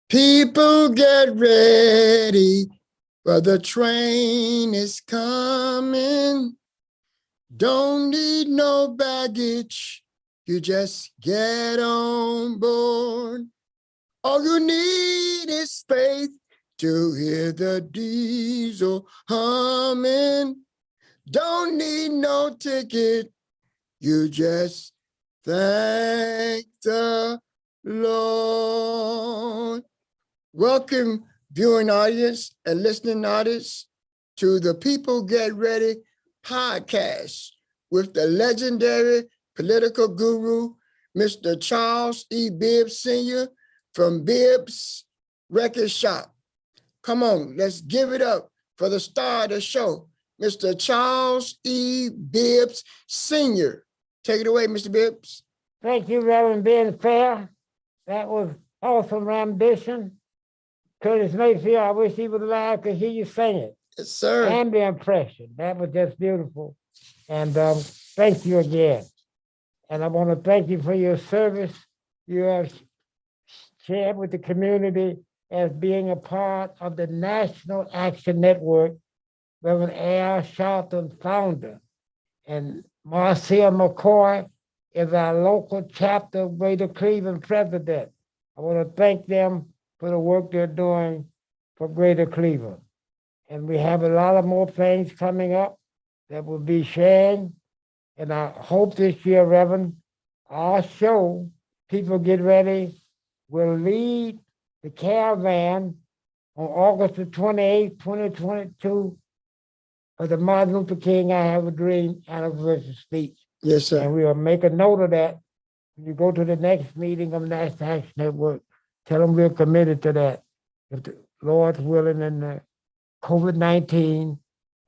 People get ready, for the train is coming. Don't need no baggage, you just get on board. All you need is faith to hear the diesel humming. Don't need no ticket, you just thank the Lord. Welcome, viewing audience and listening audience, to the People Get Ready podcast with the legendary political guru, Mr. Charles E. Bibb Sr. from Bibb's Record Shop. Come on, let's give it up for the star of the show, Mr. Charles E. Bibbs Sr. Take it away, Mr. Bibbs. Thank you, Reverend Ben Fair. That was awesome rendition. Curtis Mayfield, I wish he was alive, could hear you sing it. Yes, sir. And the impression. That was just beautiful. And thank you again. And I want to thank you for your service you have shared with the community as being a part of the National Action Network, Reverend Al Sharpton, founder, and Marcia McCoy is our local chapter of Greater Cleveland president. I want to thank them for the work they're doing for Greater Cleveland. And we have a lot of more things coming up that we'll be sharing. And I hope this year, Reverend, our show, People Get Ready, will lead the caravan on August the 28th, 2022, for the Martin Luther King I Have a Dream anniversary speech. Yes, sir. And we will make a note of that. When you go to the next meeting of National Action Network, tell them we're committed to that. If the Lord's willing and the COVID-19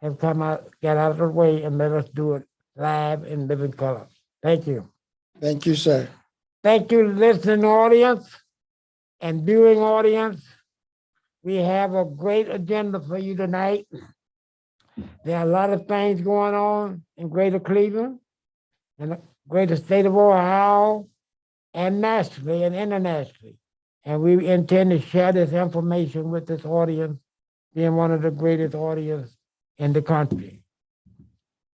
have got out of the way, and let us do it live in living color. Thank you. Thank you, sir. Thank you, listening audience and viewing audience. We have a great agenda for you tonight. There are a lot of things going on in Greater Cleveland and the greater state of Ohio, and nationally and internationally. And we intend to share this information with this audience, being one of the greatest audience in the country.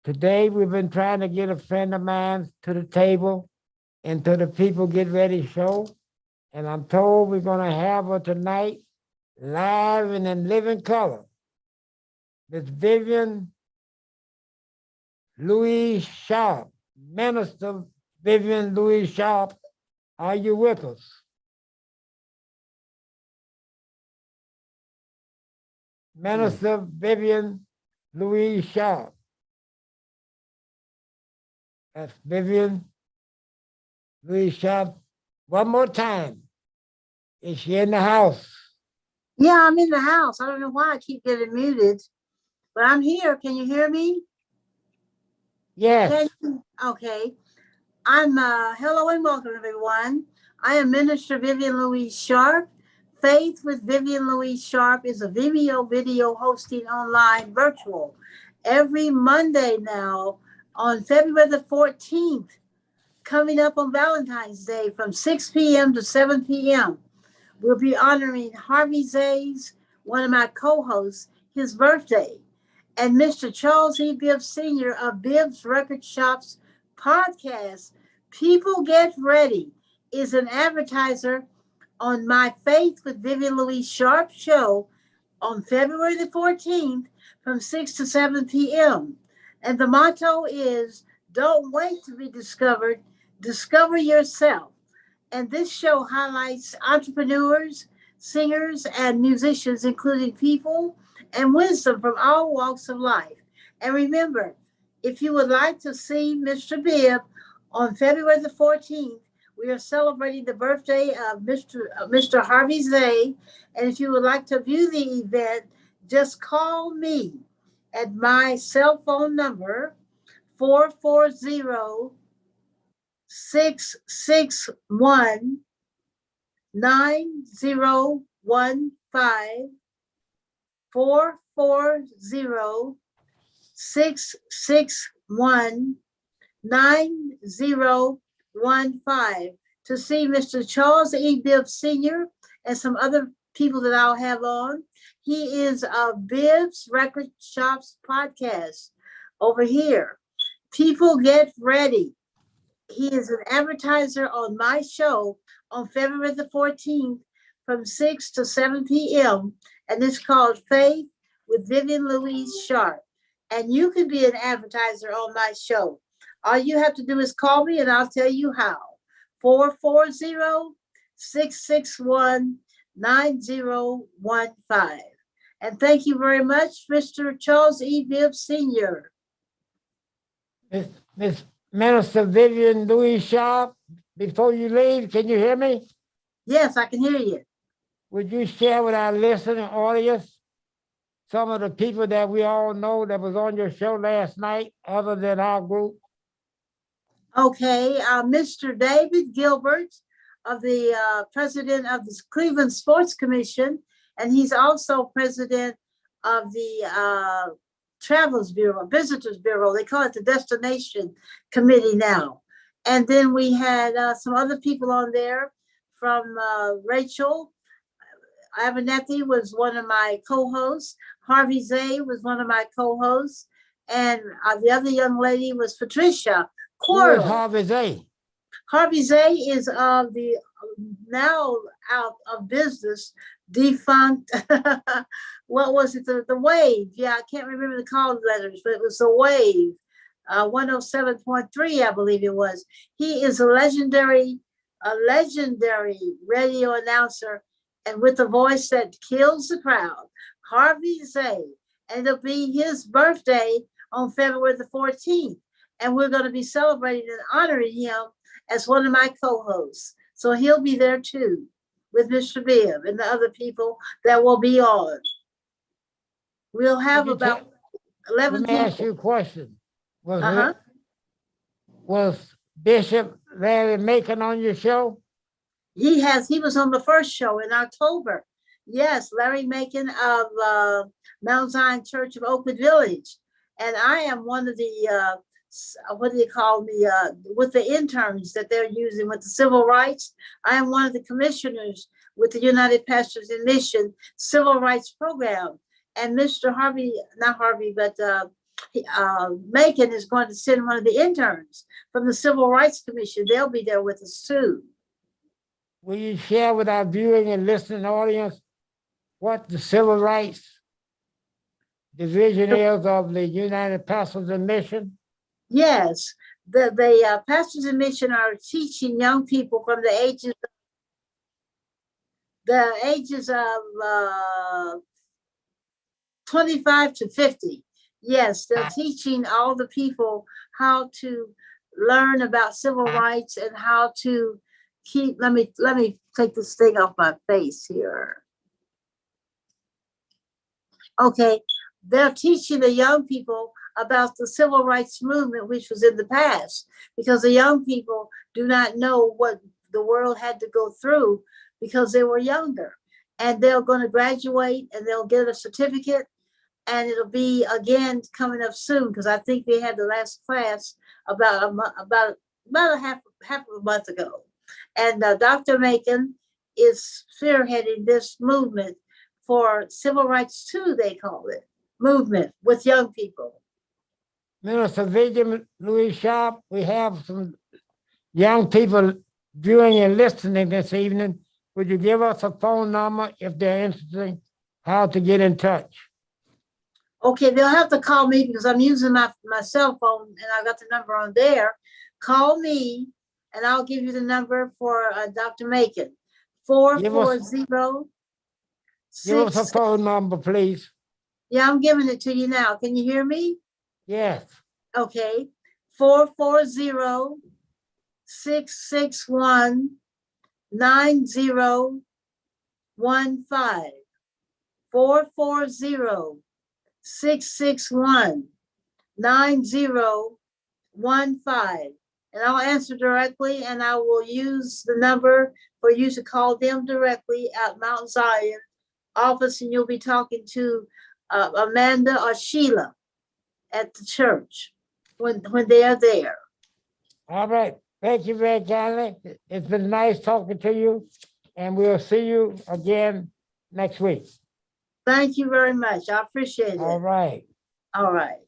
Today, we've been trying to get a friend of mine to the table and to the People Get Ready show. And I'm told we're going to have her tonight live and in living color. Miss Vivian Louise Sharp, Minister Vivian Louise Sharp, are you with us? Minister Vivian Louise Sharp. That's Vivian Louise Sharp. One more time. Is she in the house? Yeah, I'm in the house. I don't know why I keep getting muted, but I'm here. Can you hear me? Yes. Okay. I'm hello and welcome, everyone. I am Minister Vivian Louise Sharp. Faith with Vivian Louise Sharp is a Vimeo video hosting online virtual every Monday now on February the 14th, coming up on Valentine's Day from 6 p.m. to 7 p.m. We'll be honoring Harvey Zayes, one of my co-hosts, his birthday, and Mr. Charles E. Bibb Sr. of Bibb's Record Shop's podcast, People Get Ready, is an advertiser on my Faith with Vivian Louise Sharp show on February the 14th from 6 to 7 p.m. And the motto is, don't wait to be discovered, discover yourself. And this show highlights entrepreneurs, singers, and musicians, including people and wisdom from all walks of life. And remember, if you would like to see Mr. Bibb on February the 14th, we are celebrating the birthday of Mr. Harvey Zay. And if you would like to view the event, just call me at my cell phone number, 440-661-9015, 440-661-9015 to see Mr. Charles E. Bibb Sr. and some other people that I'll have on. He is Bibb's Record Shops podcast over here. People get ready. He is an advertiser on my show on February the 14th from 6 to 7 p.m. And it's called Faith with Vivian Louise Sharp. And you can be an advertiser on my show. All you have to do is call me and I'll tell you how. 440-661-9015. And thank you very much, Mr. Charles E. Bibb Sr. Miss Minister Vivian Louise Sharp, before you leave, can you hear me? Yes, I can hear you. Would you share with our listening audience some of the people that we all know that was on your show last night, other than our group? Okay, Mr. David Gilbert, of the president of the Cleveland Sports Commission, and he's also president of the Travelers Bureau, Visitors Bureau. They call it the Destination Committee now. And then we had some other people on there from Rachel Abernethy was one of my co-hosts. Harvey Zay was one of my co-hosts. And the other young lady was Patricia Who is Coral. Harvey Zay? Harvey Zay is the now out of business, defunct. What was it? The Wave. Yeah, I can't remember the call letters, but it was the Wave. 107.3, I believe it was. He is a legendary radio announcer, and with a voice that kills the crowd. Harvey Zay, and it'll be his birthday on February the 14th. And we're going to be celebrating and honoring him as one of my co-hosts. So he'll be there too, with Mr. Bibb and the other people that will be on. We'll have about 11 Let me ask people. you a question. Was Bishop Larry Macon on your show? He was on the first show in October. Yes, Larry Macon of Mount Zion Church of Oakwood Village. And I am one of the, what do you call me, with the interns that they're using with the civil rights. I am one of the commissioners with the United Pastors in Mission Civil Rights Program. And Mr. Harvey, not Harvey, but Macon is going to send one of the interns from the Civil Rights Commission. They'll be there with us too. Will you share with our viewing and listening audience what the Civil Rights Division is of the United Pastors in Mission? Yes, the Pastors in Mission are teaching young people from the ages of 25 to 50. Yes, they're teaching all the people how to learn about civil rights and how to keep, let me take this thing off my face here. Okay, they're teaching the young people about the civil rights movement, which was in the past, because the young people do not know what the world had to go through because they were younger. And they're going to graduate and they'll get a certificate, and it'll be again coming up soon, because I think they had the last class about a half of a month ago. And Dr. Macon is spearheading this movement for civil rights too, they call it, movement with young people. Minister Vivian Louise Sharp, we have some young people viewing and listening this evening. Would you give us a phone number if they're interested, how to get in touch? Okay, they'll have to call me because I'm using my cell phone and I got the number on there. Call me and I'll give you the number for Dr. Macon. 440. Give us a phone number, please. Yeah, I'm giving it to you now. Can you hear me? Yes. Okay. 440-661-9015. 440-661-9015. And I'll answer directly, and I will use the number for you to call them directly at Mount Zion office, and you'll be talking to Amanda or Sheila at the church when they are there. All right. Thank you very kindly. It's been nice talking to you. and we'll see you again next week. Thank you very much. I appreciate All it. right. All right.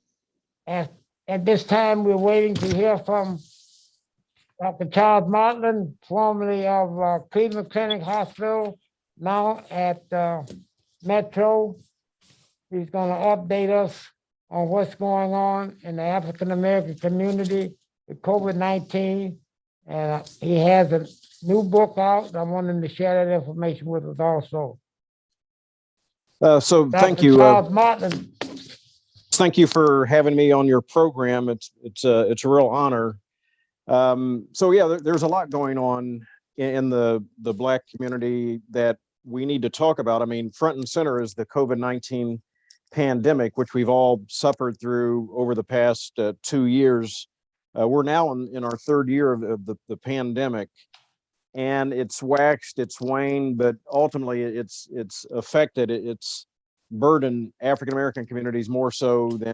At this time, we're waiting to hear from Dr. Charles Martland, formerly of Cleveland Clinic Hospital, now at Metro. He's going to update us on what's going on in the African American community with COVID-19. And he has a new book out. I want him to share that information with us also. So thank Dr. you. Charles Martland. Thank you for having me on your program. It's a real honor. So yeah, there's a lot going on in the Black community that we need to talk about. I mean, front and center is the COVID-19 pandemic, which we've all suffered through over the past 2 years. We're now in our third year of the pandemic, and it's waxed, it's waned, but ultimately it's affected, it's burdened African American communities more so than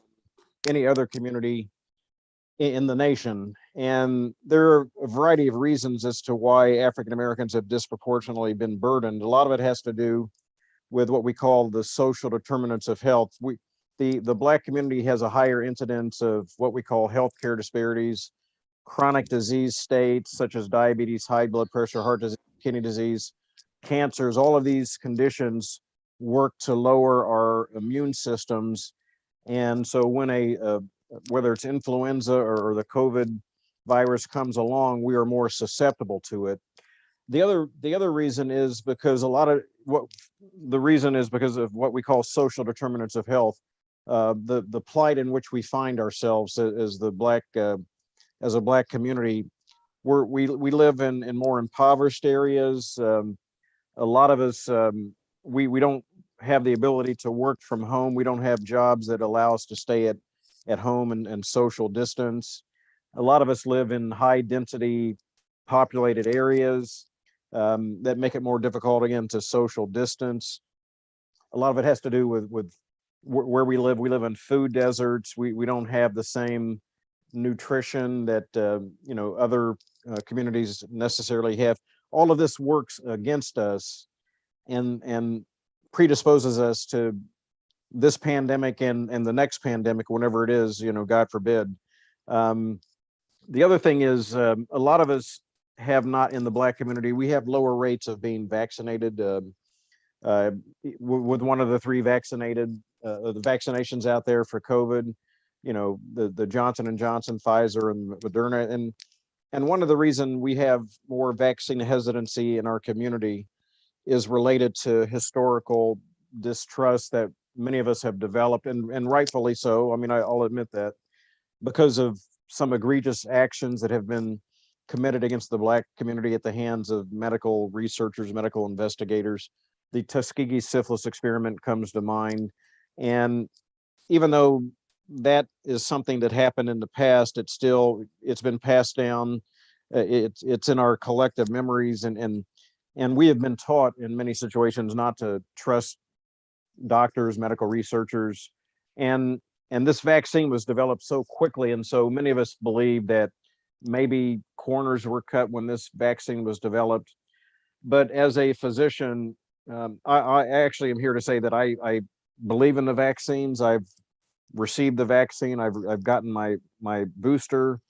any other community in the nation. And there are a variety of reasons as to why African Americans have disproportionately been burdened. A lot of it has to do with what we call the social determinants of health. The Black community has a higher incidence of what we call healthcare disparities, chronic disease states such as diabetes, high blood pressure, heart disease, kidney disease, cancers. All of these conditions work to lower our immune systems. And so when whether it's influenza or the COVID virus comes along, we are more susceptible to it. The other reason is because because of what we call social determinants of health, the plight in which we find ourselves as a Black community. We live in more impoverished areas. A lot of us, we don't have the ability to work from home. We don't have jobs that allow us to stay at home and social distance. A lot of us live in high density populated areas that make it more difficult again to social distance. A lot of it has to do with where we live. We live in food deserts. We don't have the same nutrition that other communities necessarily have. All of this works against us and predisposes us to this pandemic and the next pandemic, whenever it is, God forbid. The other thing is a lot of us have not, in the Black community, we have lower rates of being vaccinated with one of the three the vaccinations out there for COVID, the Johnson & Johnson, Pfizer, and Moderna. And one of the reasons we have more vaccine hesitancy in our community is related to historical distrust that many of us have developed, and rightfully so. I mean, I'll admit that, because of some egregious actions that have been committed against the Black community at the hands of medical researchers, medical investigators. The Tuskegee syphilis experiment comes to mind. And even though that is something that happened in the past, it's been passed down. It's in our collective memories, and we have been taught in many situations not to trust doctors, medical researchers, and this vaccine was developed so quickly, and so many of us believe that maybe corners were cut when this vaccine was developed. But as a physician, I actually am here to say that I believe in the vaccines. I've received the vaccine. I've gotten my booster.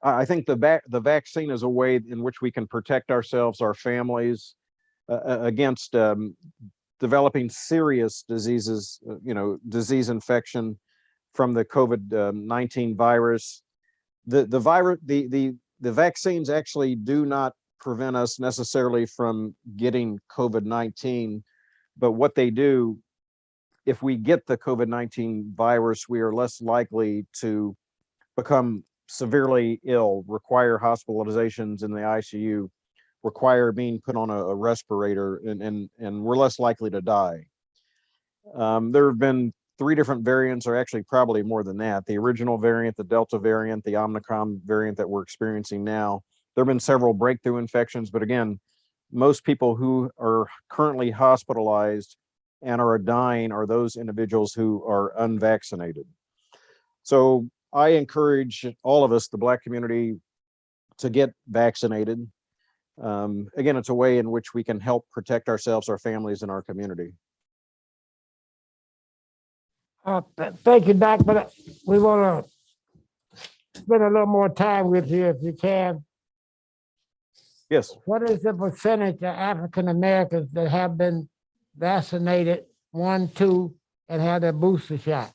I think the vaccine is a way in which we can protect ourselves, our families, against developing serious diseases, disease infection from the COVID-19 virus. The vaccines actually do not prevent us necessarily from getting COVID-19, but what they do, if we get the COVID-19 virus, we are less likely to become severely ill, require hospitalizations in the ICU, require being put on a respirator, and we're less likely to die. There have been 3 different variants, or actually probably more than that. The original variant, the Delta variant, the Omicron variant that we're experiencing now. There have been several breakthrough infections, but again, most people who are currently hospitalized and are dying are those individuals who are unvaccinated. So I encourage all of us, the Black community, to get vaccinated. again, it's a way in which we can help protect ourselves, our families, and our community. Thank you, Doc, but we want to spend a little more time with you if you can. Yes. What is the percentage of African Americans that have been vaccinated, 1, 2, and have their booster shot?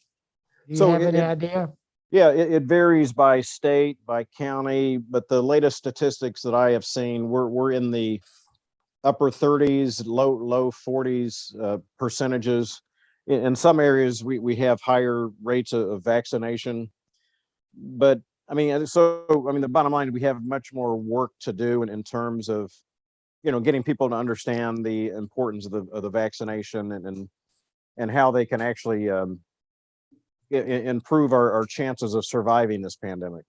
Do you So have any idea? Yeah, it varies by state, by county, but the latest statistics that I have seen, we're in the upper 30s, low 40s percentages. In some areas, we have higher rates of vaccination, but I mean, the bottom line, we have much more work to do in terms of, getting people to understand the importance of the vaccination and how they can actually improve our chances of surviving this pandemic.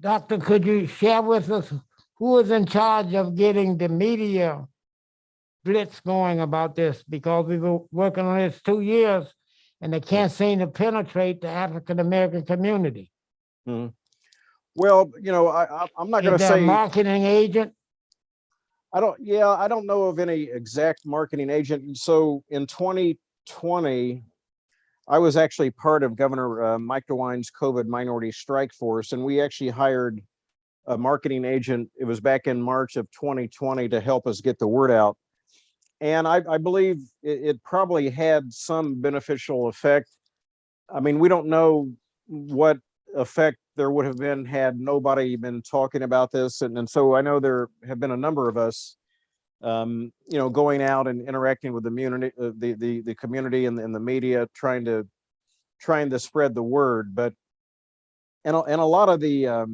Doctor, could you share with us who is in charge of getting the media blitz going about this? Because we've been working on this 2 years and they can't seem to penetrate the African American community. Mm-hmm. Well, I'm not going to say a marketing agent. I don't know of any exact marketing agent. So in 2020, I was actually part of Governor Mike DeWine's COVID minority strike force, and we actually hired a marketing agent. It was back in March of 2020 to help us get the word out. And I believe it probably had some beneficial effect. I mean, we don't know what effect there would have been had nobody been talking about this. And so I know there have been a number of us, going out and interacting with the community, the community and the media, trying to spread the word. But and a lot of the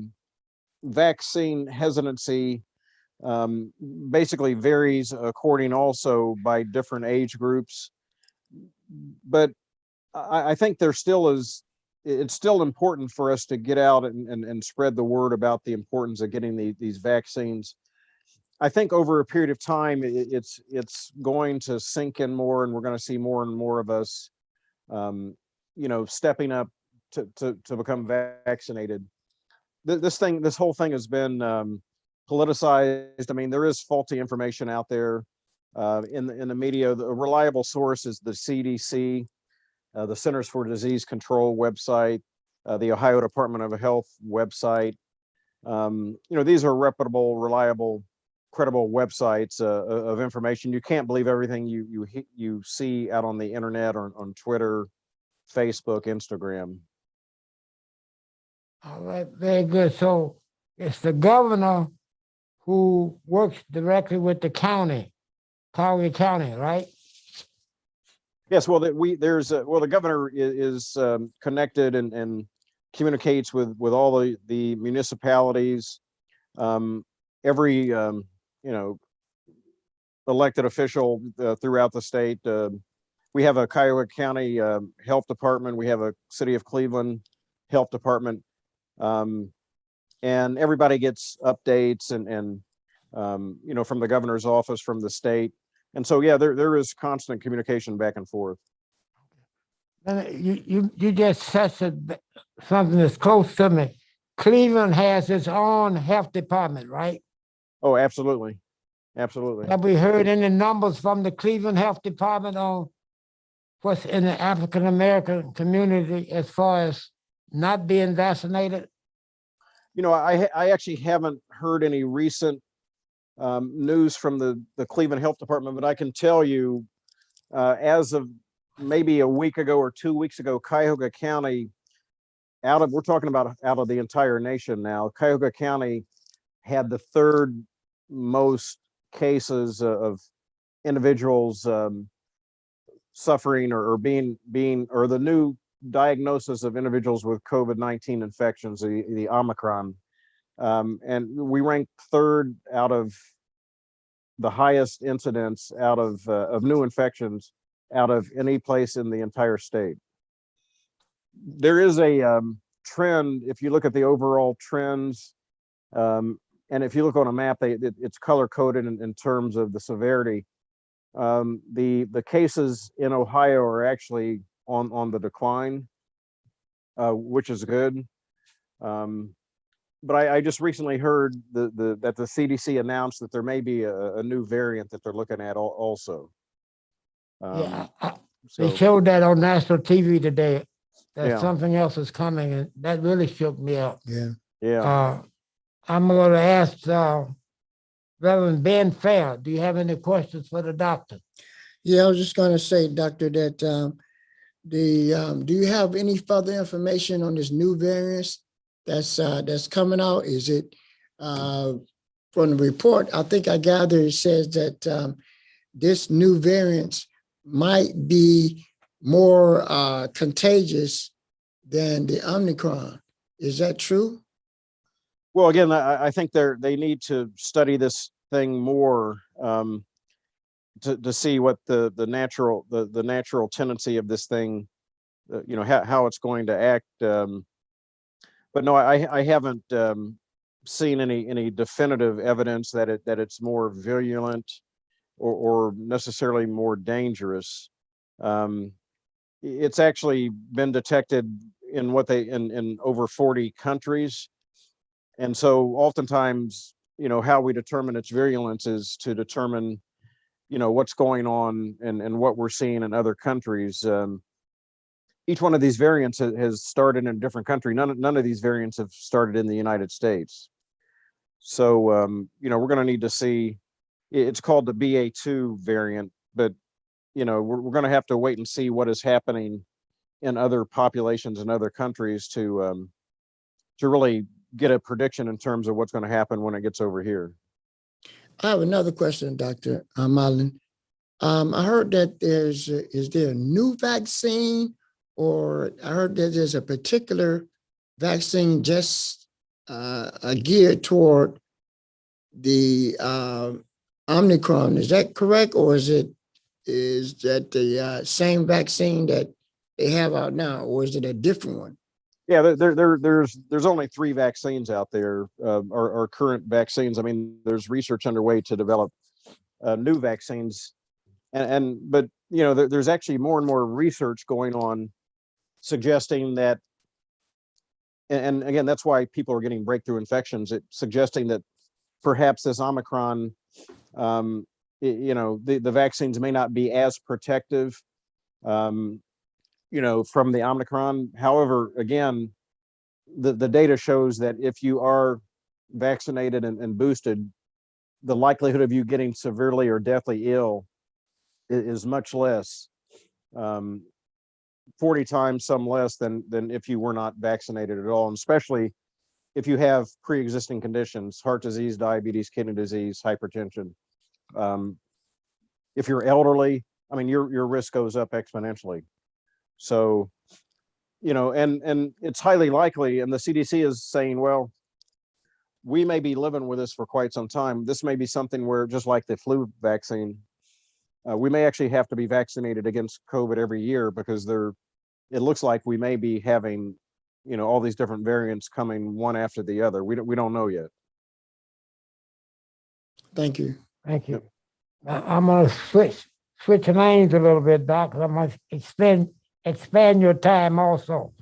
vaccine hesitancy basically varies according also by different age groups. But I think it's still important for us to get out and spread the word about the importance of getting these vaccines. I think over a period of time, it's going to sink in more, and we're going to see more and more of us, stepping up to become vaccinated. This whole thing has been politicized. I mean, there is faulty information out there in the media. The reliable source is the CDC, the Centers for Disease Control website, the Ohio Department of Health website. These are reputable, reliable, credible websites of information. You can't believe everything you see out on the internet or on Twitter, Facebook, Instagram. All right, very good. So it's the governor who works directly with the county, Collier County, right? Yes, well, the governor is connected and communicates with all the municipalities, every elected official throughout the state. We have a Cuyahoga County Health Department. We have a City of Cleveland Health Department, and everybody gets updates and from the governor's office, from the state. And so, yeah, there is constant communication back and forth. You just said something that's close to me. Cleveland has its own health department, right? Oh, absolutely. Absolutely. Have we heard any numbers from the Cleveland Health Department on what's in the African American community as far as not being vaccinated? I actually haven't heard any recent news from the Cleveland Health Department, but I can tell you, as of maybe a week ago or 2 weeks ago, Cuyahoga County, we're talking about out of the entire nation now, Cuyahoga County had the third most cases of individuals suffering or being or the new diagnosis of individuals with COVID-19 infections, the Omicron. And we ranked third out of the highest incidence out of new infections out of any place in the entire state. There is a trend, if you look at the overall trends, and if you look on a map, it's color coded in terms of the severity. The cases in Ohio are actually on the decline, which is good. but I just recently heard that the CDC announced that there may be a new variant that they're looking at also. Yeah, So they showed that on national TV today, that Yeah. something else is coming, and that really shook me up. Yeah. yeah. I'm going to ask Reverend Ben Fair, do you have any questions for the doctor? Yeah, I was just going to say, Doctor, that do you have any further information on this new variant that's coming out? Is it from the report? I think I gather it says that this new variant might be more contagious than the Omicron. Is that true? Well, again, I think they need to study this thing more to see what the natural tendency of this thing, how it's going to act. But no, I haven't seen any definitive evidence that it's more virulent or necessarily more dangerous. It's actually been detected in in over 40 countries. And so oftentimes, how we determine its virulence is to determine, what's going on and what we're seeing in other countries. Each one of these variants has started in a different country. None of these variants have started in the United States. So, we're going to need to see, it's called the BA2 variant, but, we're going to have to wait and see what is happening in other populations in other countries to really get a prediction in terms of what's going to happen when it gets over here. I have another question, Dr. Marlin. I heard that is there a new vaccine, or I heard that there's a particular vaccine just geared toward the Omicron. Is that correct, or is that the same vaccine that they have out now, or is it a different one? Yeah, there's only 3 vaccines out there, or current vaccines. I mean, there's research underway to develop new vaccines, but there's actually more and more research going on suggesting that, and again, that's why people are getting breakthrough infections. It's suggesting that perhaps this Omicron, the vaccines may not be as protective, from the Omicron. However, again, the data shows that if you are vaccinated and boosted, the likelihood of you getting severely or deathly ill is much less, 40 times some less than if you were not vaccinated at all, and especially if you have pre-existing conditions, heart disease, diabetes, kidney disease, hypertension. If you're elderly, I mean, your risk goes up exponentially. So, and it's highly likely, and the CDC is saying, well, we may be living with this for quite some time. This may be something where, just like the flu vaccine, we may actually have to be vaccinated against COVID every year, because it looks like we may be having, all these different variants coming one after the other. We don't know yet. Thank you. Thank you. I'm going to switch lanes a little bit, Doc. I'm going to expand your time also.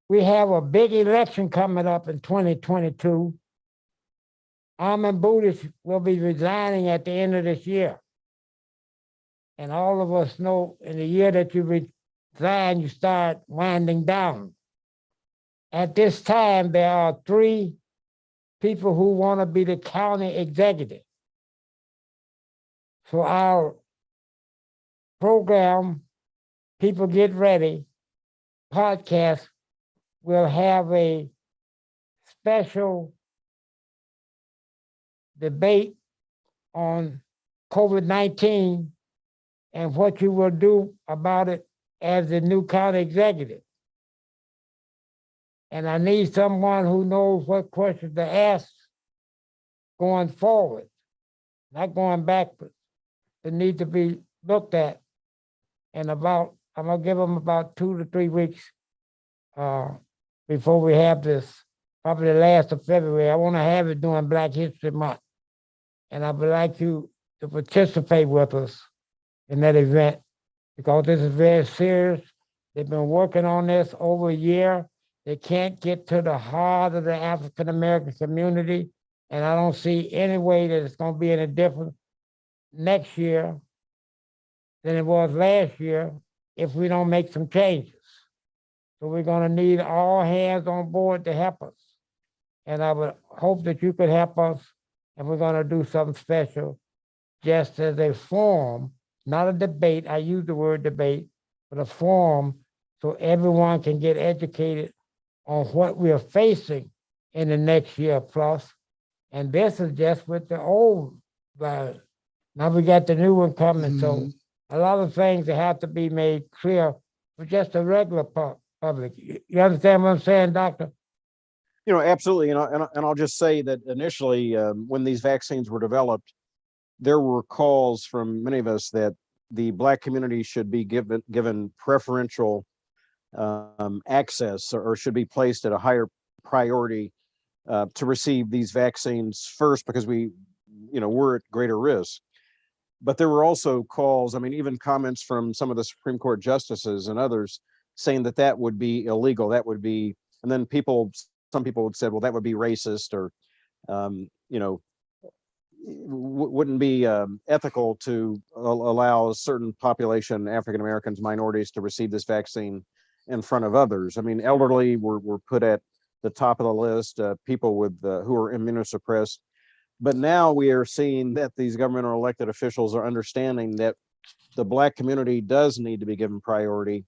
We have a big election coming up in 2022. Armin Buddhist will be resigning at the end of this year. And all of us know in the year that you resign, you start winding down. At this time, there are 3 people who want to be the county executive. So our program, People Get Ready, podcast, will have a special debate on COVID-19 and what you will do about it as the new county executive. And I need someone who knows what questions to ask going forward, not going backwards. That need to be looked at. And I'm gonna give them about 2 to 3 weeks before we have this, probably the last of February. I want to have it during Black History Month. And I would like you to participate with us in that event, because this is very serious. They've been working on this over a year. They can't get to the heart of the African American community. And I don't see any way that it's going to be any different next year than it was last year if we don't make some changes. So we're going to need all hands on board to help us. And I would hope that you could help us. And we're going to do something special just as a forum, not a debate. I use the word debate, but a forum so everyone can get educated on what we are facing in the next year plus. And this is just with the old virus. Now we got the new one coming. So a lot of things that have to be made clear for just the regular public. You understand what I'm saying, Doctor? You know, absolutely. And I'll just say that initially, when these vaccines were developed, there were calls from many of us that the Black community should be given preferential access, or should be placed at a higher priority to receive these vaccines first, because we're at greater risk. But there were also calls, I mean, even comments from some of the Supreme Court justices and others saying that that would be illegal. That would be, and then some people would say, well, that would be racist, or, wouldn't be ethical to allow a certain population, African Americans, minorities, to receive this vaccine in front of others. I mean, elderly were put at the top of the list, people with who are immunosuppressed. But now we are seeing that these government or elected officials are understanding that the Black community does need to be given priority,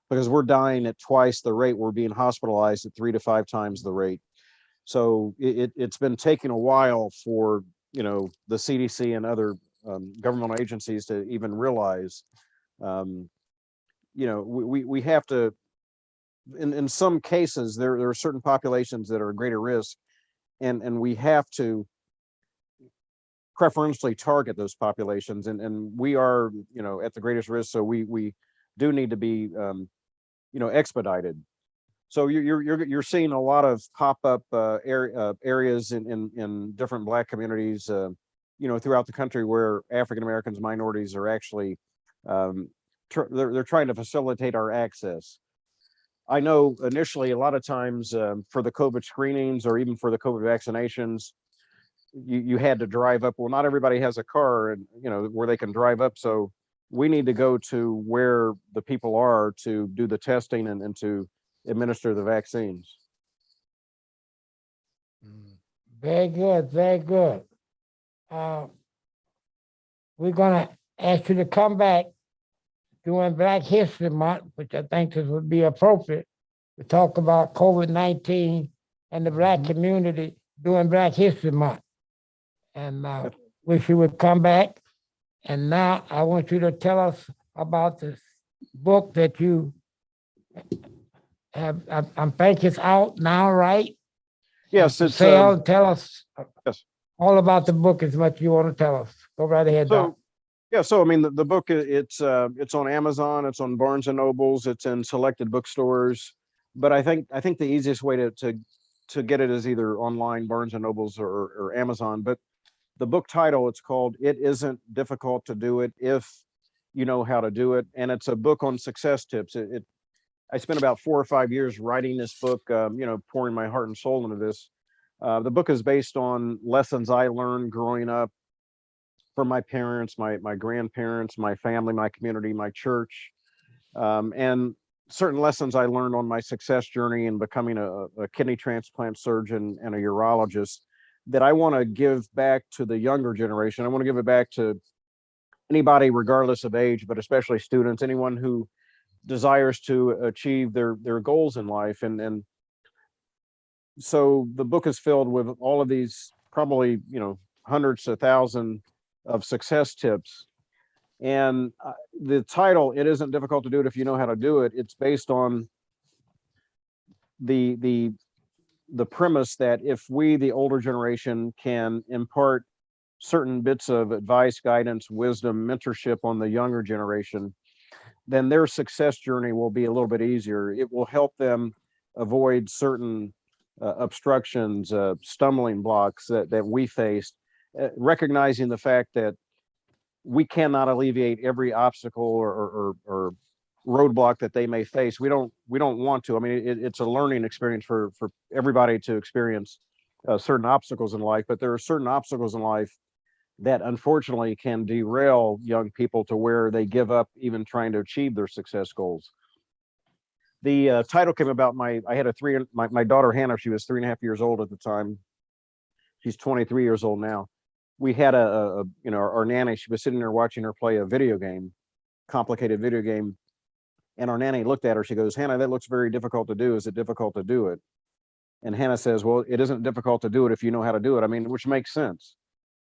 because we're dying at twice the rate. We're being hospitalized at 3 to 5 times the rate. So it's been taking a while for the CDC and other governmental agencies to even realize, we have to. In some cases, there are certain populations that are at greater risk, and we have to preferentially target those populations, and we are at the greatest risk, so we do need to be expedited. So you're seeing a lot of pop-up areas in different Black communities throughout the country, where African Americans, minorities are actually they're trying to facilitate our access. I know initially a lot of times for the COVID screenings, or even for the COVID vaccinations, you had to drive up. Well, not everybody has a car, and where they can drive up. So we need to go to where the people are to do the testing and to administer the vaccines. Very good, very good. We're gonna ask you to come back during Black History Month, which I think this would be appropriate, to talk about COVID-19 and the Black community during Black History Month. And wish you would come back. And now I want you to tell us about this book that you have. I think it's out now, right? Yes, it's tell us yes. all about the book as much as you want to tell us. Go right ahead, Doc. So I mean, the book, it's on Amazon, it's on Barnes and Nobles, it's in selected bookstores. But I think the easiest way to get it is either online, Barnes and Nobles, or Amazon. But the book title, it's called "It Isn't Difficult to Do It If You Know How to Do It," and it's a book on success tips. I spent about 4 or 5 years writing this book, pouring my heart and soul into this. The book is based on lessons I learned growing up from my parents, my grandparents, my family, my community, my church, and certain lessons I learned on my success journey in becoming a kidney transplant surgeon and a urologist, that I want to give back to the younger generation. I want to give it back to anybody, regardless of age, but especially students, anyone who desires to achieve their goals in life. And so the book is filled with all of these, probably hundreds of thousands of success tips. And the title, "It Isn't Difficult to Do It If You Know How to Do It," it's based on the premise that if we, the older generation, can impart certain bits of advice, guidance, wisdom, mentorship on the younger generation, then their success journey will be a little bit easier. It will help them avoid certain obstructions, stumbling blocks that we faced, recognizing the fact that we cannot alleviate every obstacle or roadblock that they may face. We don't want to. I mean, it's a learning experience for everybody to experience certain obstacles in life, but there are certain obstacles in life that unfortunately can derail young people to where they give up even trying to achieve their success goals. The title came about my daughter Hannah. She was 3.5 years old at the time. She's 23 years old now. We had our nanny. She was sitting there watching her play a video game, complicated video game, and our nanny looked at her. She goes, "Hannah, that looks very difficult to do. Is it difficult to do it?" And Hannah says, "Well, it isn't difficult to do it if you know how to do it." I mean, which makes sense.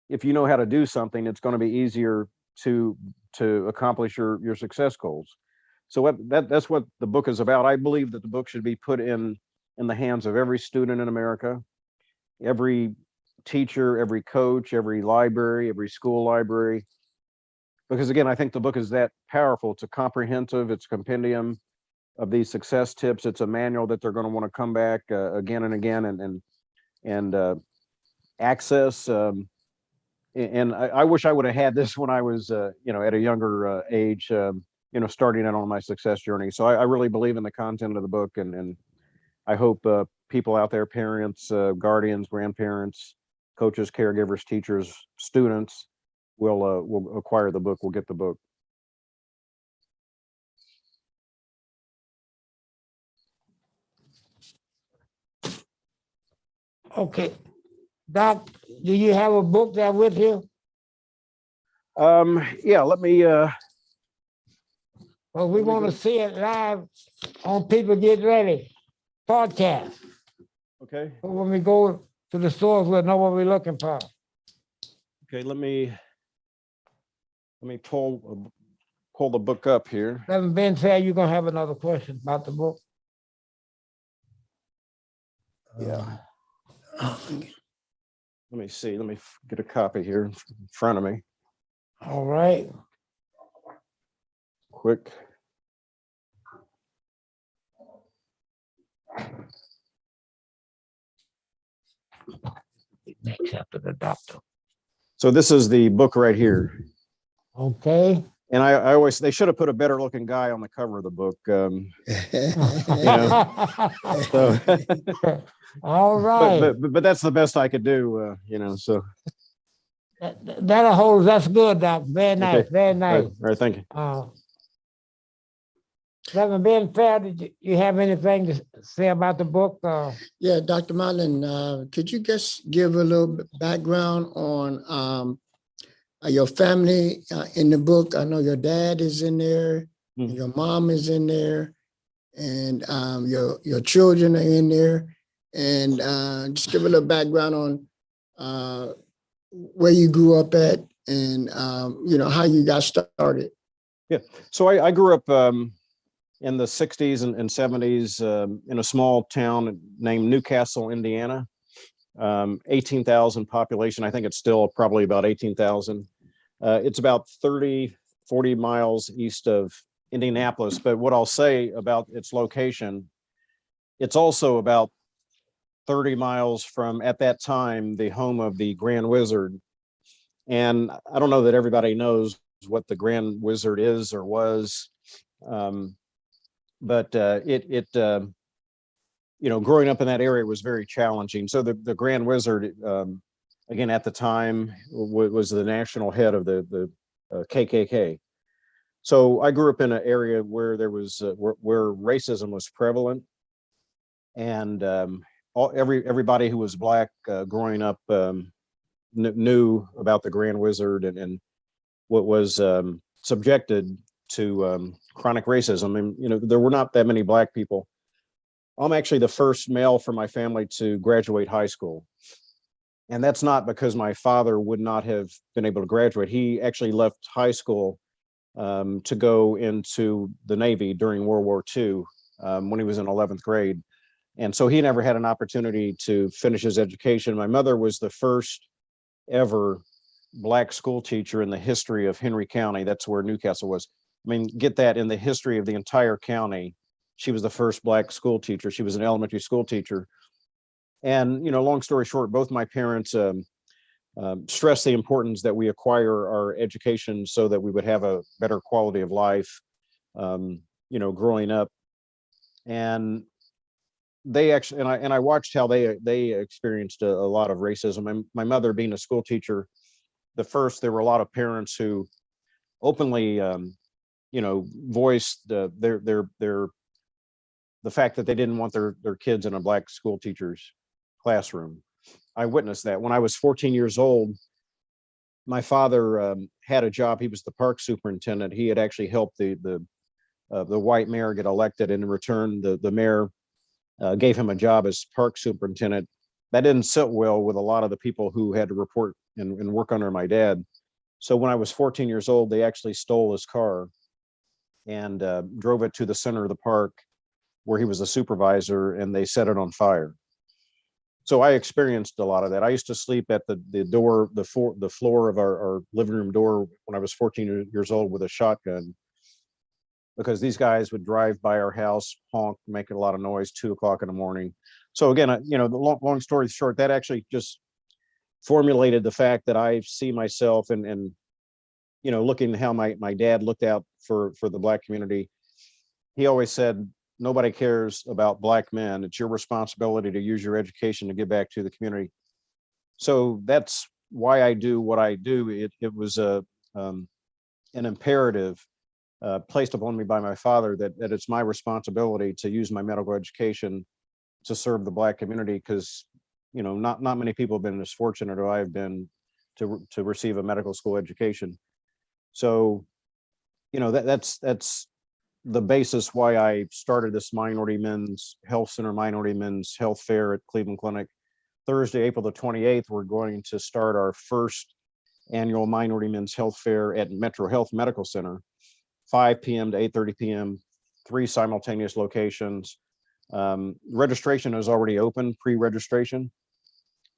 If you know how to do something, it's going to be easier to accomplish your success goals. So that's what the book is about. I believe that the book should be put in the hands of every student in America, every teacher, every coach, every library, every school library. Because again, I think the book is that powerful. It's a comprehensive, it's a compendium of these success tips. It's a manual that they're going to want to come back again and again and access. And I wish I would have had this when I was, at a younger age, starting out on my success journey. So I really believe in the content of the book, and I hope people out there, parents, guardians, grandparents, coaches, caregivers, teachers, students will acquire the book, will get the book. Okay. Doc, do you have a book there with you? Yeah, let me, Well, we want to see it live on People Get Ready podcast. okay. So when we go to the stores, we'll know what we're looking for. Okay, let me pull the book up here. Having been said, you're going to have another question about the book. Yeah. Let me see. Let me get a copy here in front of me. All right. Quick. Next after the doctor. So this is the book right here. Okay. And I always, they should have put a better looking guy on the cover of the book. So, all right. but that's the best I could do, so. That'll hold. That's good, Doc. Very nice. Okay. Very nice. All right, thank you. Reverend Ben Fair, did you have anything to say about the book? Yeah, Dr. Marlin, could you just give a little background on your family in the book? I know your dad is in there, and your mom is in there, and your children are in there, and just give a little background on where you grew up at and how you got started. Yeah, so I grew up in the 60s and 70s in a small town named Newcastle, Indiana. 18,000 population. I think it's still probably about 18,000. It's about 40 miles east of Indianapolis. But what I'll say about its location, it's also about 30 miles from, at that time, the home of the Grand Wizard. And I don't know that everybody knows what the Grand Wizard is or was. But growing up in that area was very challenging. So the Grand Wizard, again, at the time, was the national head of the KKK. So I grew up in an area where there was where racism was prevalent, and everybody who was Black growing up knew about the Grand Wizard and what was subjected to chronic racism. And there were not that many Black people. I'm actually the first male from my family to graduate high school. And that's not because my father would not have been able to graduate. He actually left high school to go into the Navy during World War II when he was in 11th grade. And so he never had an opportunity to finish his education. My mother was the first ever Black school teacher in the history of Henry County. That's where Newcastle was. I mean, get that, in the history of the entire county, she was the first Black school teacher. She was an elementary school teacher. And, long story short, both my parents stressed the importance that we acquire our education so that we would have a better quality of life. growing up. And they actually, and I watched how they experienced a lot of racism. And my mother being a school teacher, there were a lot of parents who openly, voiced the fact that they didn't want their kids in a black school teacher's classroom. I witnessed that when I was 14 years old. My father had a job. He was the park superintendent. He had actually helped the white mayor get elected, and in return, the mayor gave him a job as park superintendent. That didn't sit well with a lot of the people who had to report and work under my dad. So when I was 14 years old, they actually stole his car and drove it to the center of the park where he was a supervisor, and they set it on fire. So I experienced a lot of that. I used to sleep at the floor of our living room door when I was 14 years old with a shotgun, because these guys would drive by our house, honk, making a lot of noise, 2 o'clock in the morning. So again, the long story short, that actually just formulated the fact that I see myself and looking how my dad looked out for the black community. He always said, nobody cares about black men. It's your responsibility to use your education to give back to the community. So that's why I do what I do. It was an imperative placed upon me by my father that it's my responsibility to use my medical education to serve the black community, because not many people have been as fortunate as I've been to receive a medical school education. So that's the basis why I started this Minority Men's Health Center, Minority Men's Health Fair at Cleveland Clinic. Thursday, April the 28th, we're going to start our first annual Minority Men's Health Fair at Metro Health Medical Center, 5 p.m. to 8:30 p.m., 3 simultaneous locations. Registration is already open, pre-registration.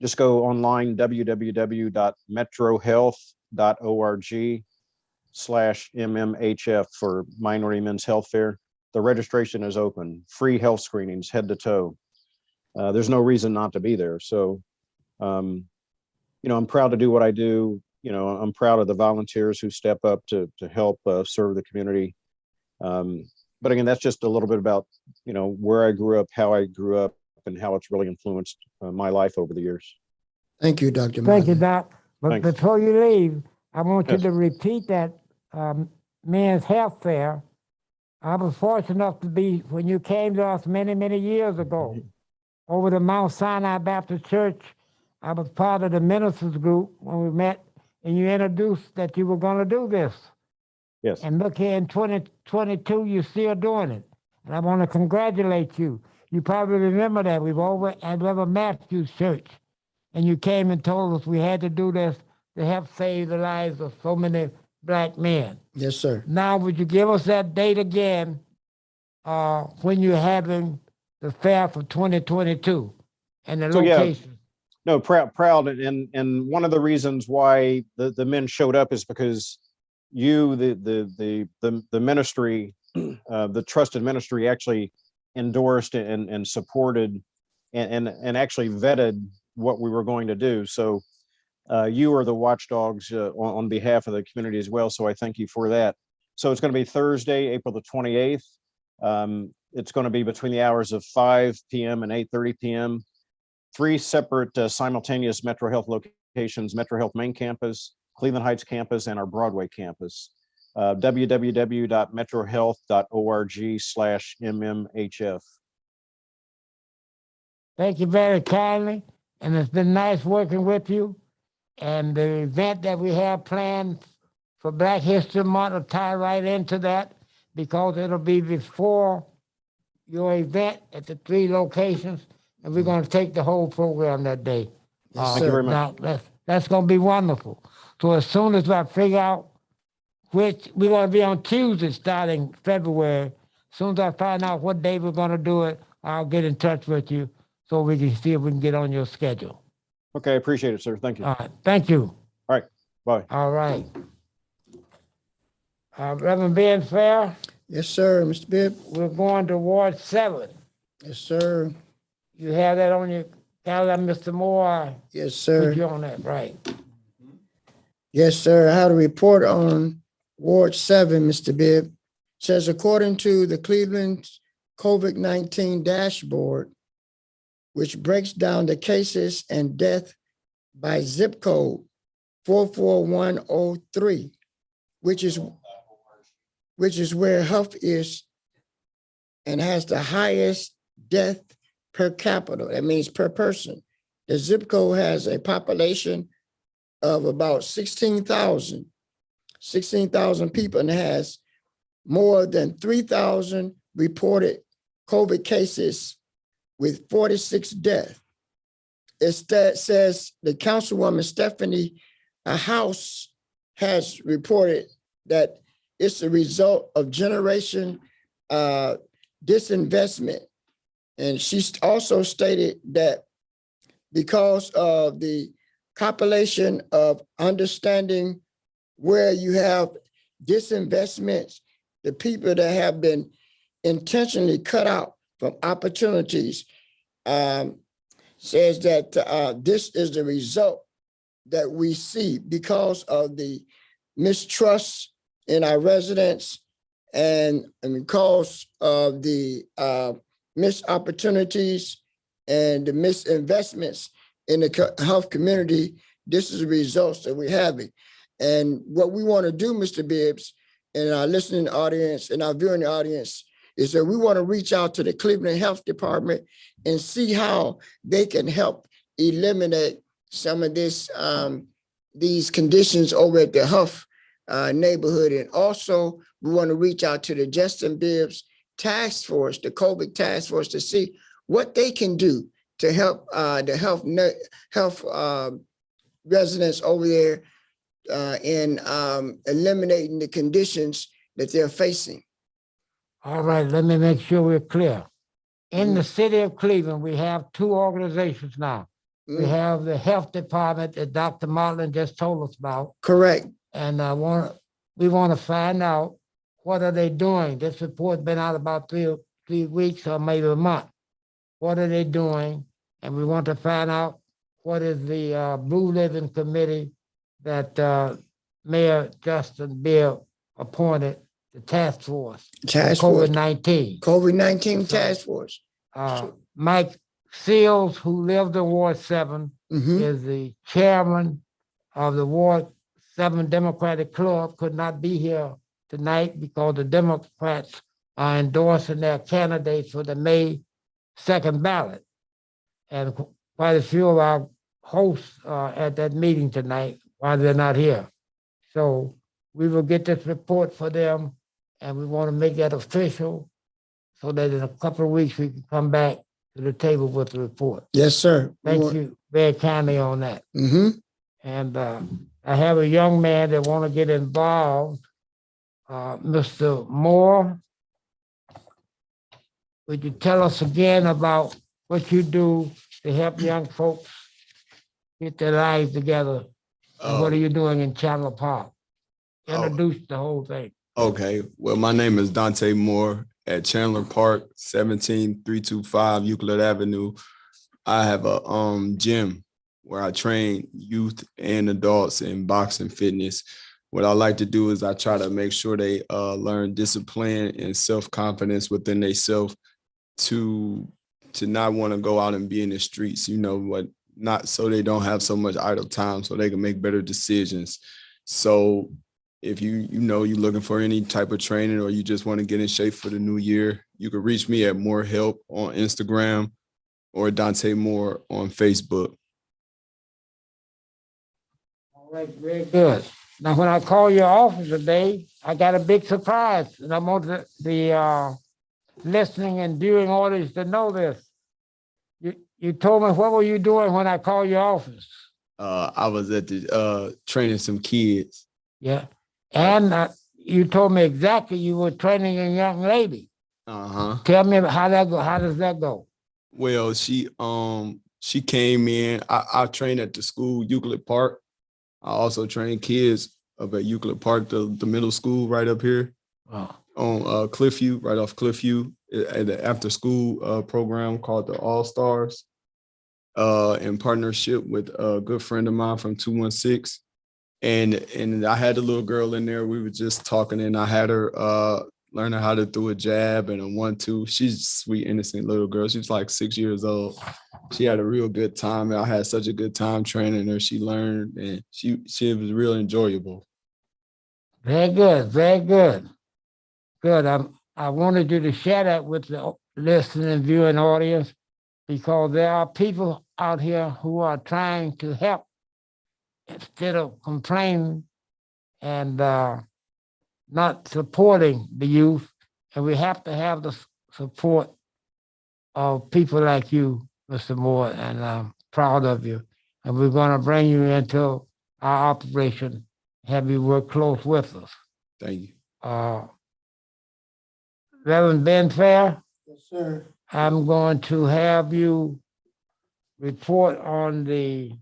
Just go online, www.metrohealth.org/MMHF for Minority Men's Health Fair. The registration is open, free health screenings, head to toe. There's no reason not to be there. So, I'm proud to do what I do. I'm proud of the volunteers who step up to help serve the community. But again, that's just a little bit about, where I grew up, how I grew up, and how it's really influenced my life over the years. Thank you, Dr. Thank you, Martin. Doc. But Thanks. before you leave, I want you Yes. to repeat that men's health fair. I was fortunate enough to be, when you came to us many, many years ago, over the Mount Sinai Baptist Church. I was part of the ministers group when we met, and you introduced that you were going to do this. Yes. And look here, in 2022, you're still doing it. And I want to congratulate you. You probably remember that. We were over at Reverend Matthew's church, and you came and told us we had to do this to help save the lives of so many black men. Yes, sir. Now, would you give us that date again when you're having the fair for 2022 and the So, yeah. location? No, proud, and one of the reasons why the men showed up is because you, the ministry, the trusted ministry, actually endorsed and supported and actually vetted what we were going to do. So you are the watchdogs on behalf of the community as well. So I thank you for that. So it's going to be Thursday, April the 28th. It's going to be between the hours of 5 p.m. and 8:30 p.m. 3 separate simultaneous Metro Health locations: Metro Health main campus, Cleveland Heights campus, and our Broadway campus. www.metrohealth.org/MMHF. Thank you very kindly, and it's been nice working with you. And the event that we have planned for Black History Month will tie right into that, because it'll be before your event at the 3 locations, and we're going to take the whole program that day. Yes, Thank you very sir. much. Now, that's going to be wonderful. So as soon as I figure out which, we're going to be on Tuesday starting February. As soon as I find out what day we're going to do it, I'll get in touch with you so we can see if we can get on your schedule. Okay, I appreciate it, sir. Thank you. All right, thank you. All right, bye. All right. Reverend Ben Fair, Yes, sir, Mr. Bibb. we're going to Ward 7. Yes, sir. You have that on your calendar, Mr. Moore? Yes, Put sir. you on that, right? Yes, sir. I had a report on Ward 7, Mr. Bibb. says, according to the Cleveland COVID-19 dashboard, which breaks down the cases and death by zip code 44103, which is where Huff is and has the highest death per capita. That means per person. The zip code has a population of about 16,000 people, and has more than 3,000 reported COVID cases with 46 deaths. It says the Councilwoman Stephanie House has reported that it's a result of generation disinvestment. And she also stated that because of the compilation of understanding where you have disinvestments, the people that have been intentionally cut out from opportunities, says that this is the result that we see because of the mistrust in our residents and because of the missed opportunities and the misinvestments in the health community. This is the results that we're having. And what we want to do, Mr. Bibbs, and our listening audience and our viewing audience, is that we want to reach out to the Cleveland Health Department and see how they can help eliminate some of this, these conditions over at the Huff neighborhood. And also, we want to reach out to the Justin Bibbs task force, the COVID task force, to see what they can do to help the health residents over there in eliminating the conditions that they're facing. All right, let me make sure we're clear. In the city of Cleveland, we have two organizations now. We have the health department that Dr. Martin just told us about. Correct. And we want to find out what are they doing. This report's been out about three weeks or maybe a month. What are they doing? And we want to find out what is the Blue Living Committee that Mayor Justin Bibb appointed, the task force. COVID-19. COVID-19 task force. Mike Seals, who lived in Ward 7, is the chairman of the Ward 7 Democratic Club, could not be here tonight because the Democrats are endorsing their candidates for the May 2nd ballot. And quite a few of our hosts are at that meeting tonight while they're not here. So we will get this report for them, and we want to make that official so that in a couple of weeks we can come back to the table with the report. Yes, sir. Thank you very kindly on that. And I have a young man that want to get involved, Mr. Moore. Would you tell us again about what you do to help young folks get their lives together? And what are you doing in Chandler Park? Introduce the whole thing. Okay. Well, my name is Dante Moore at Chandler Park, 17325 Euclid Avenue. I have a gym where I train youth and adults in boxing fitness. What I like to do is I try to make sure they learn discipline and self-confidence within themselves to not want to go out and be in the streets, not so they don't have so much idle time so they can make better decisions. So if you're looking for any type of training or you just want to get in shape for the new year, you can reach me at More Help on Instagram or Dante Moore on Facebook. All right, very good. Now, when I call your office today, I got a big surprise, and I want the listening and viewing audience to know this. You told me, what were you doing when I called your office? I was at the training some kids. Yeah. And you told me exactly you were training a young lady. Tell me how that go. How does that go? Well, she came in. I trained at the school, Euclid Park. I also train kids up at Euclid Park, the middle school right up here on Cliffview, right off Cliffview, at the after school program called the All Stars, in partnership with a good friend of mine from 216. And I had a little girl in there. We were just talking, and I had her learning how to throw a jab and a 1-2. She's a sweet, innocent little girl. She's like 6 years old. She had a real good time. I had such a good time training her. She learned, and she was real enjoyable. Very good, very good. Good. I wanted you to share that with the listening and viewing audience because there are people out here who are trying to help instead of complaining and not supporting the youth. And we have to have the support of people like you, Mr. Moore, and I'm proud of you. And we're going to bring you into our operation, have you work close with us. Thank you. Reverend Ben Fair, Yes, sir. I'm going to have you report on the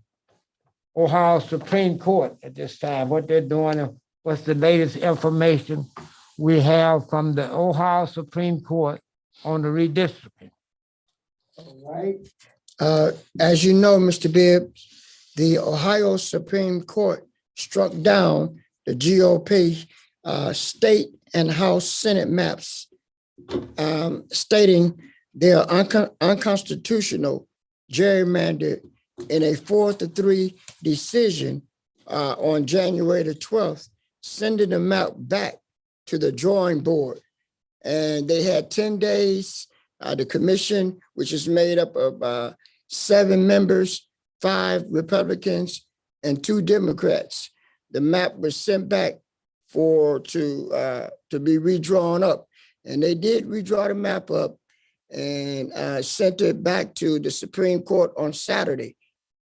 Ohio Supreme Court at this time, what they're doing, and what's the latest information we have from the Ohio Supreme Court on the redistricting. All right. As you know, Mr. Bibb, the Ohio Supreme Court struck down the GOP state and House Senate maps, stating they are unconstitutional, gerrymandered in a 4-3 decision on January the 12th, sending the map back to the drawing board. And they had 10 days. The commission, which is made up of 7 members, 5 Republicans and 2 Democrats. The map was sent back to be redrawn up. And they did redraw the map up and sent it back to the Supreme Court on Saturday.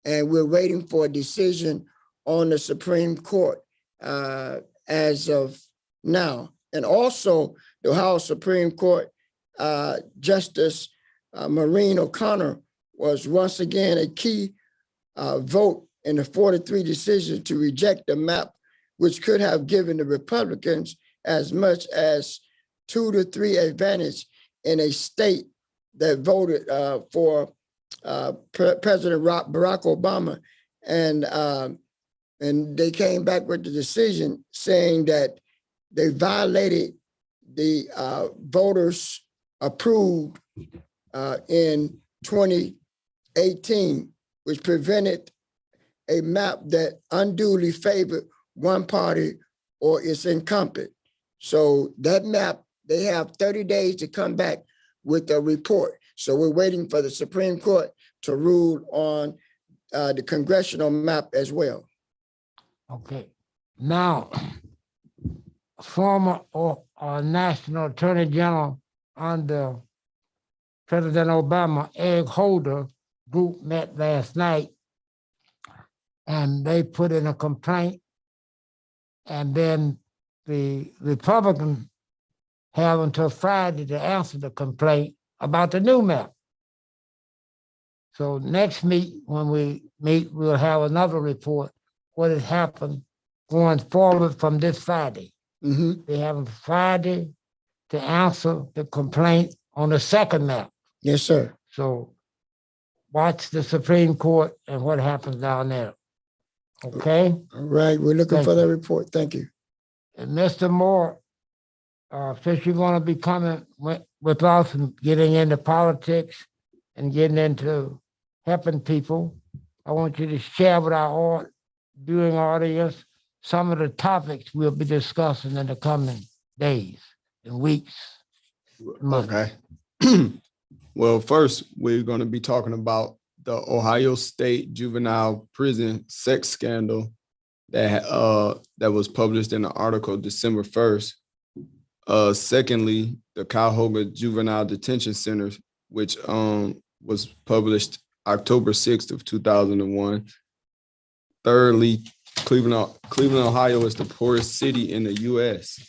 And we're waiting for a decision on the Supreme Court as of now. And also the Ohio Supreme Court, Justice Maureen O'Connor was once again a key vote in the 4-3 decision to reject the map, which could have given the Republicans as much as 2-3 advantage in a state that voted for President Barack Obama. And they came back with the decision saying that they violated the voters approved in 2018, which prevented a map that unduly favored one party or its incumbent. So that map, they have 30 days to come back with a report. So we're waiting for the Supreme Court to rule on the congressional map as well. Okay. Now, former National Attorney General under President Obama, Eric Holder group met last night, and they put in a complaint, and then the Republicans have until Friday to answer the complaint about the new map. So next when we meet, we'll have another report, what has happened going forward from this Friday. Mm-hmm. They have Friday to answer the complaint on the second map. Yes, sir. So watch the Supreme Court and what happens down there. Okay? All right, we're looking Thank for you. that report. Thank you. And Mr. Moore, since you're going to be coming with us and getting into politics and getting into helping people, I want you to share with our viewing audience some of the topics we'll be discussing in the coming days and weeks. Okay. Well, first, we're going to be talking about the Ohio State juvenile prison sex scandal that was published in an article December 1st. Secondly, the Cuyahoga Juvenile Detention Center, which was published October 6th of 2001. Thirdly, Cleveland, Ohio is the poorest city in the U.S.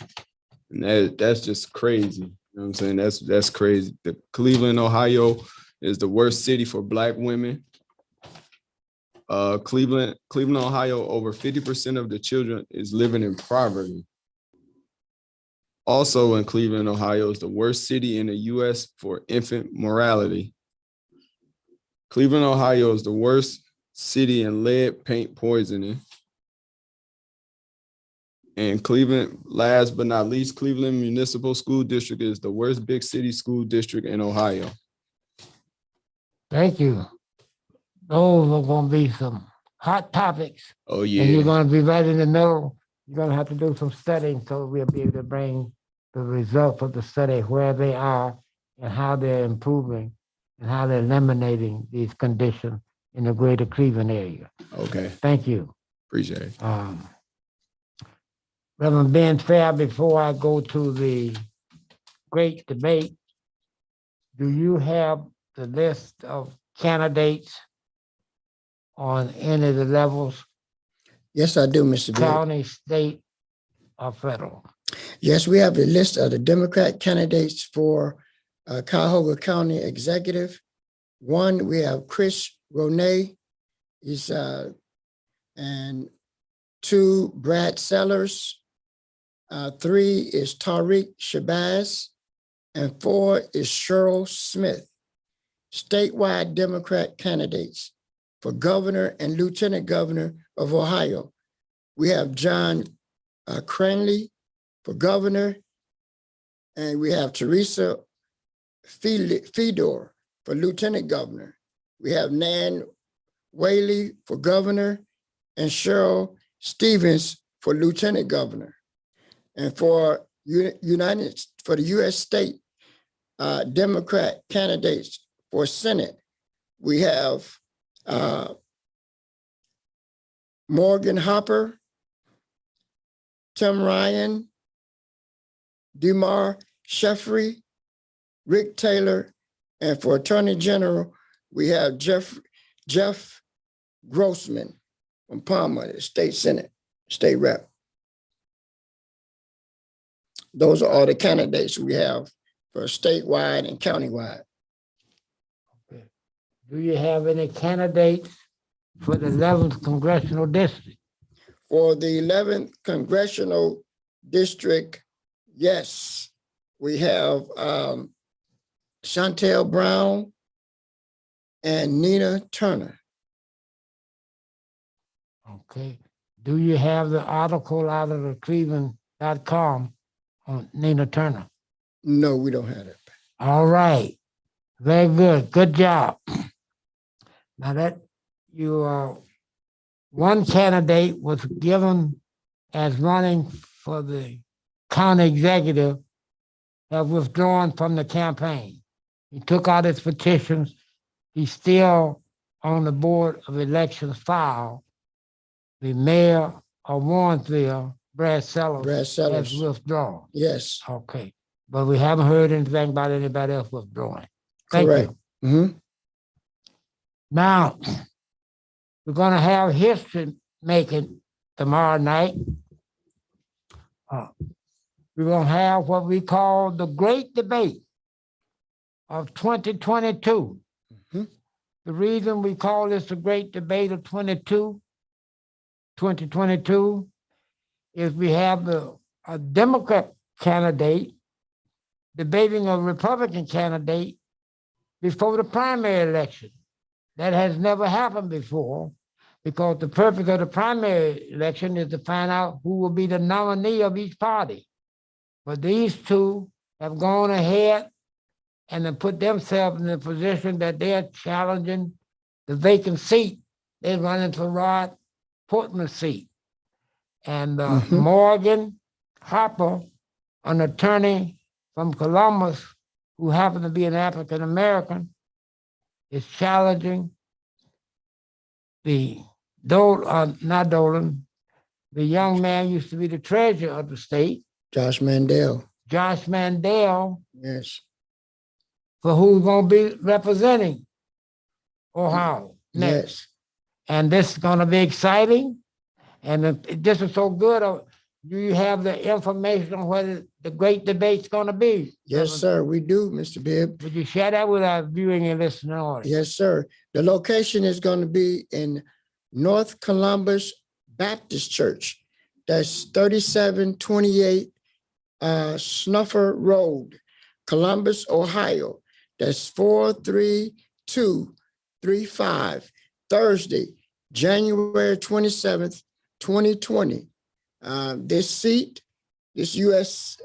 And that's just crazy. You know what I'm saying? That's crazy. The Cleveland, Ohio is the worst city for Black women. Cleveland, Ohio, over 50% of the children is living in poverty. Also in Cleveland, Ohio is the worst city in the U.S. for infant mortality. Cleveland, Ohio is the worst city in lead paint poisoning. And Cleveland, last but not least, Cleveland Municipal School District is the worst big city school district in Ohio. Thank you. Those are gonna be some hot topics. Oh, And you're yeah. gonna be right in the middle. You're gonna have to do some studying so we'll be able to bring the results of the study, where they are and how they're improving and how they're eliminating these conditions in the greater Cleveland area. Okay. Thank you. Appreciate it. Reverend Ben Fair, before I go to the great debate, do you have the list of candidates on any of the levels, Yes, I do, Mr. Bibb. county, state, or federal? Yes, we have a list of the Democrat candidates for Cuyahoga County Executive. One, we have Chris Ronay. He's and two, Brad Sellers. Three is Tariq Shabazz, and four is Cheryl Smith. Statewide Democrat candidates for governor and lieutenant governor of Ohio. We have John Cranley for governor, and we have Teresa Fedor for lieutenant governor. We have Nan Whaley for governor, and Cheryl Stevens for lieutenant governor. And for the U.S. state Democrat candidates for Senate, we have Morgan Hopper, Tim Ryan, Demar Sheffrey, Rick Taylor, and for Attorney General, we have Jeff Grossman from Palmer, the state Senate, state rep. Those are all the candidates we have for statewide and countywide. Okay. Do you have any candidates for the 11th congressional district? For the 11th congressional district, yes, we have Chantel Brown and Nina Turner. Okay. Do you have the article out of the Cleveland.com on Nina Turner? No, we don't have it. All right. Very good. Good job. Now that you one candidate was given as running for the county executive, have withdrawn from the campaign. He took out his petitions. He's still on the Board of Elections file. The mayor of Warrensville, Brad Sellers, has withdrawn. Yes. Okay. But we haven't heard anything about anybody else withdrawing. Thank Correct. you. Mm-hmm. Now, we're going to have history making tomorrow night. We're going to have what we call the great debate of 2022. Mm-hmm. The reason we call this the great debate of 2022 is we have a Democrat candidate debating a Republican candidate before the primary election. That has never happened before, because the purpose of the primary election is to find out who will be the nominee of each party. But these two have gone ahead and then put themselves in a position that they're challenging the vacant seat. They're running for Rod Portman's seat. And Morgan Hopper, an attorney from Columbus, who happened to be an African-American, is challenging the not Dolan, the young man used to be the treasurer of the state, Josh Mandel. Josh Mandel, Yes. for who's going to be representing Ohio next. Yes. And this is going to be exciting. And this is so good. Do you have the information on whether the great debate's going to be? Yes, sir, we do, Mr. Bibb. Would you share that with our viewing and listening audience? Yes, sir. The location is going to be in North Columbus Baptist Church. That's 3728 Snuffer Road, Columbus, Ohio. That's 43235, Thursday, January 27th, 2020, This U.S.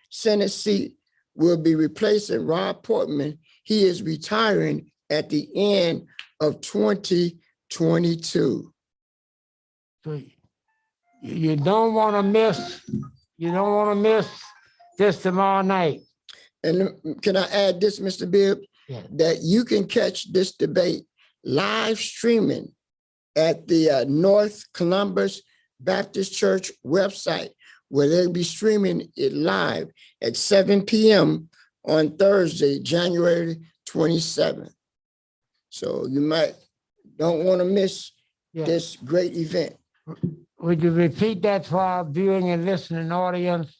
Senate seat will be replacing Rob Portman. He is retiring at the end of 2022. So you don't want to miss, this tomorrow night. And can I add this, Mr. Bibb? Yeah. That you can catch this debate live streaming at the North Columbus Baptist Church website, where they'll be streaming it live at 7 p.m. on Thursday, January 27th. So you don't want to miss this great event. Would you repeat that for our viewing and listening audience?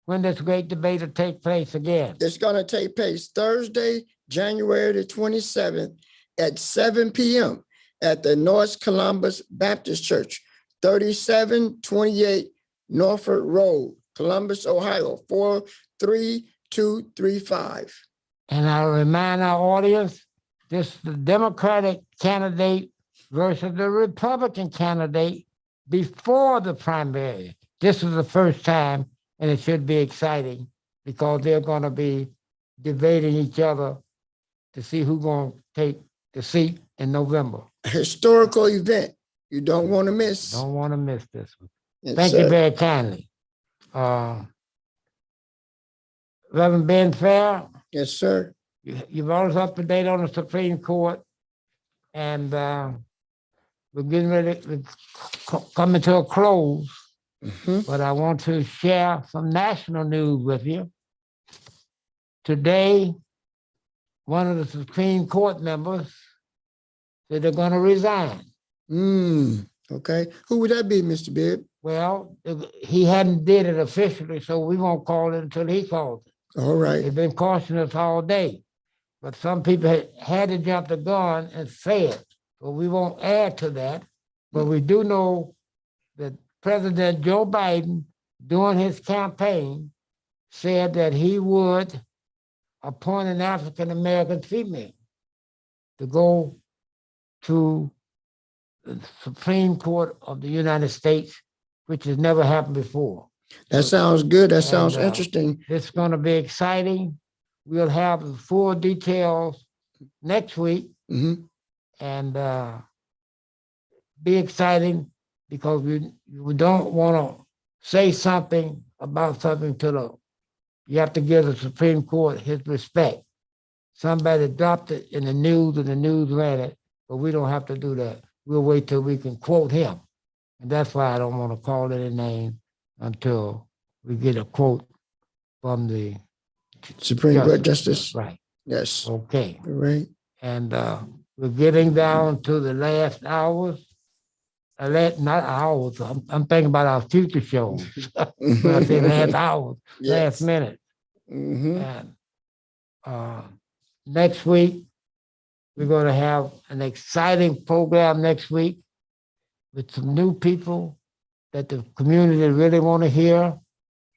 When this great debate will take place again? It's going to take place Thursday, January the 27th at 7 p.m. at the North Columbus Baptist Church, 3728 Norfolk Road, Columbus, Ohio, 43235. And I'll remind our audience, this is the Democratic candidate versus the Republican candidate before the primary. This is the first time, and it should be exciting because they're going to be debating each other to see who's going to take the seat in November. Historical event. You don't want to miss. Don't want to miss this one. Yes, Thank you very kindly. Reverend Ben Fair, yes, sir. you brought us up to date on the Supreme Court, and we're getting ready to come to a close. But I want to share some national news with you. Today, one of the Supreme Court members said they're going to resign. Okay. Who would that be, Mr. Bibb? Well, he hadn't did it officially, so we won't call it until he calls it. All right. They've been cautioning us all day. But some people had to jump the gun and say it. But we won't add to that. But we do know that President Joe Biden, during his campaign, said that he would appoint an African-American female to go to the Supreme Court of the United States, which has never happened before. That sounds good. That sounds interesting. It's going to be exciting. We'll have the full details next week, and be exciting because we don't want to say something about something you have to give the Supreme Court his respect. Somebody dropped it in the news and the news ran it, but we don't have to do that. We'll wait till we can quote him. And that's why I don't want to call any name until we get a quote from the Supreme Court Justice. Right. Yes. Okay. Right. And we're getting down to the last hours. Not hours. I'm thinking about our future shows. When I say last hours, last minute. And next week, we're going to have an exciting program next week with some new people that the community really want to hear,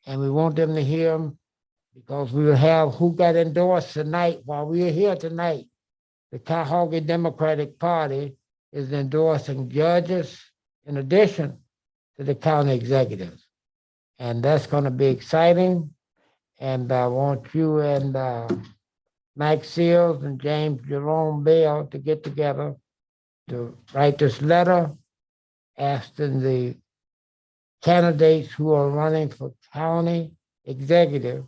and we want them to hear them because we will have who got endorsed tonight while we are here tonight. The Cuyahoga Democratic Party is endorsing judges in addition to the county executives. And that's going to be exciting. And I want you and Mike Seals and James Jerome Bell to get together to write this letter asking the candidates who are running for county executive,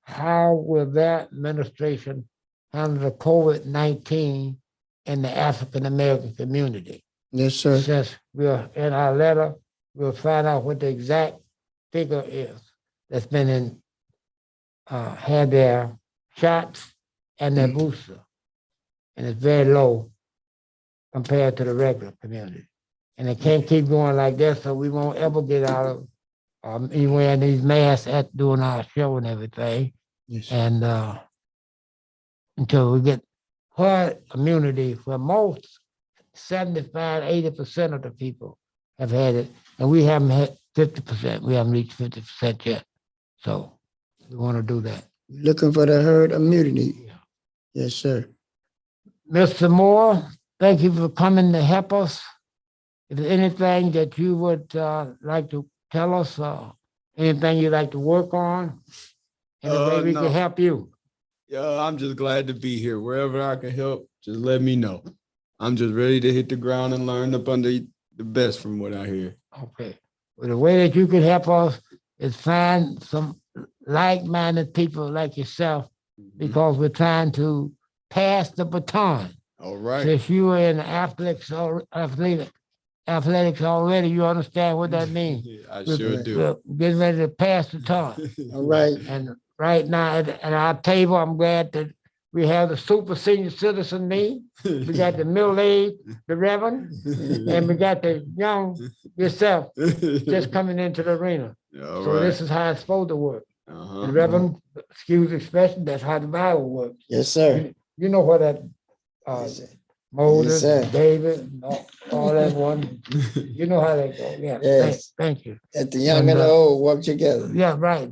how will their administration handle the COVID-19 in the African-American community? Yes, sir. Since we're in our letter, we'll find out what the exact figure is that's been had their shots and their booster. And it's very low compared to the regular community. And it can't keep going like that, so we won't ever get out of wearing these masks at doing our show and everything. Yes. And until we get herd immunity, where most 75–80% of the people have had it, and we haven't had 50%. We haven't reached 50% yet. So we want to do that. Looking for the herd immunity. Yeah. Yes, sir. Mr. Moore, thank you for coming to help us. Is there anything that you would like to tell us? Anything you'd like to work on? Any way we No. can help you? Yeah, I'm just glad to be here. Wherever I can help, just let me know. I'm just ready to hit the ground and learn up under the best from what I hear. Okay. Well, the way that you can help us is find some like-minded people like yourself, because we're trying to pass the baton. All right. Since you were in athletics already, you understand what that means. I sure do. We're getting ready to pass the baton. All right. And right now at our table, I'm glad that we have the super senior citizen me. We got the middle age, the reverend, and we got the young yourself just coming into the arena. All So right. this is how it's supposed to work. Uh-huh. And Reverend, excuse the expression, that's how the Bible works. Yes, sir. You know what that Yes, sir. Moses, sir. David, and all that one. You know how they go. Yeah. Yes. Thank you. That the young and the And, old work together. Yeah, right.